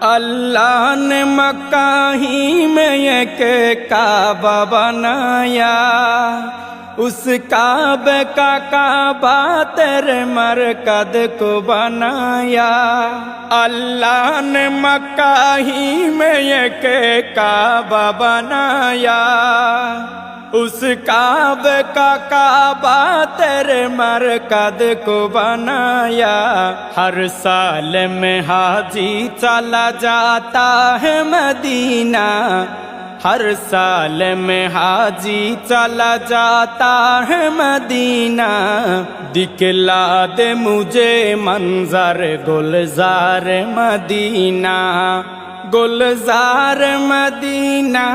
अल्लाह ने मक्का ही में एक काबा बनाया, उस काबे का काबा तेरे मरकद को बनाया। अल्लाह ने मक्का ही में एक काबा बनाया, उस काबे का काबा तेरे मरकद को बनाया। हर साल में हाजी चला जाता है मदीना, हर साल में हाजी चला जाता है मदीना। दिखला दे मुझे मंजर गुलजार मदीना, गुलजार मदीना,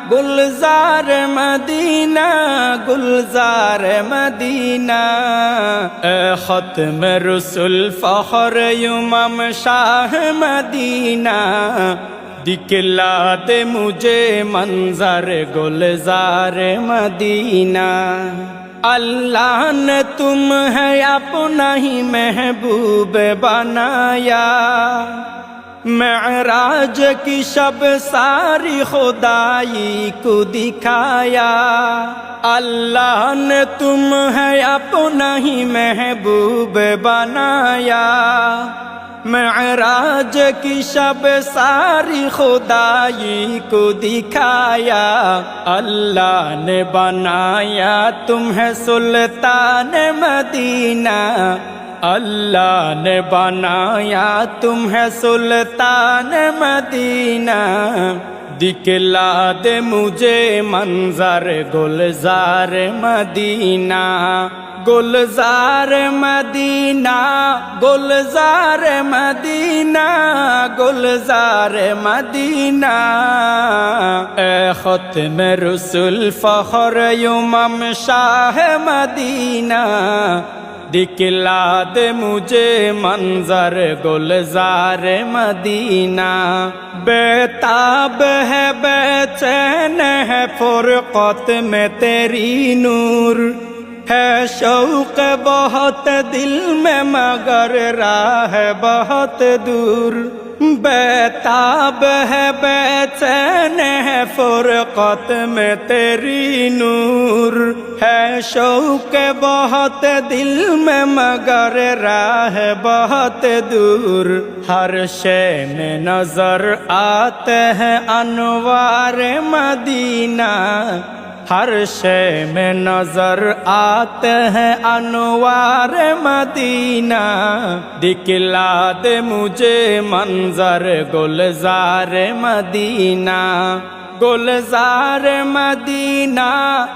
गुलजार मदीना, गुलजार मदीना। ए ख़त्म रसूल फ़ख्र इमाम शाह मदीना, दिखला दे मुझे मंजर गुलजार मदीना। अल्लाह ने तुम है अपना ही महबूब बनाया, मेराज की शब सारी खुदाई को दिखाया। अल्लाह ने तुम है अपना ही महबूब बनाया, मेराज की शब सारी खुदाई को दिखाया। अल्लाह ने बनाया तुम्हें सुल्तान मदीना, अल्लाह ने बनाया तुम्हें सुल्तान मदीना। दिखला दे मुझे मंजर गुलजार मदीना, गुलजार मदीना, गुलजार मदीना, गुलजार मदीना। ए ख़त्म रसूल फ़ख्र इमाम शाह मदीना, दिखला दे मुझे मंजर गुलजार मदीना। बेताब है बेचैन है फुरक़त में तेरी नूर, है शौक़ बहुत दिल में मगर राह बहुत दूर। बेताब है बेचैन है फुरक़त में तेरी नूर, है शौक़ बहुत दिल में मगर राह बहुत दूर। हर शय में नजर आते हैं अनवार मदीना, हर शय में नजर आते हैं अनवार मदीना। दिखला दे मुझे मंजर गुलजार मदीना, गुलजार मदीना,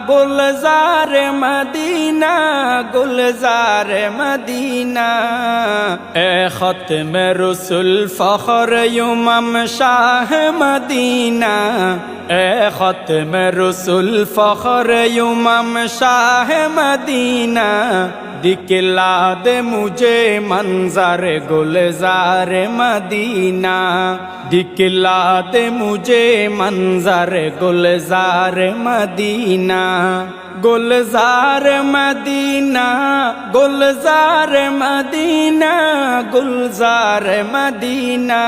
गुलजार मदीना, गुलजार मदीना। ए ख़त्म रसूल फ़ख्र इमाम शाह मदीना, ए ख़त्म रसूल फ़ख्र इमाम शाह मदीना। दिखला दे मुझे मंजर गुलजार मदीना, दिखला दे मुझे मंजर गुलजार मदीना। गुलजार मदीना, गुलजार मदीना, गुलजार मदीना।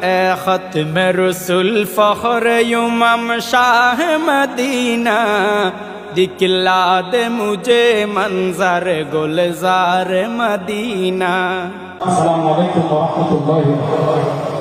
ए ख़त्म रसूल फ़ख्र इमाम शाह मदीना, दिखला दे मुझे मंजर गुलजार मदीना। अस्सलामु अलैकुम व रहमतुल्लाहि व बरकातुहू।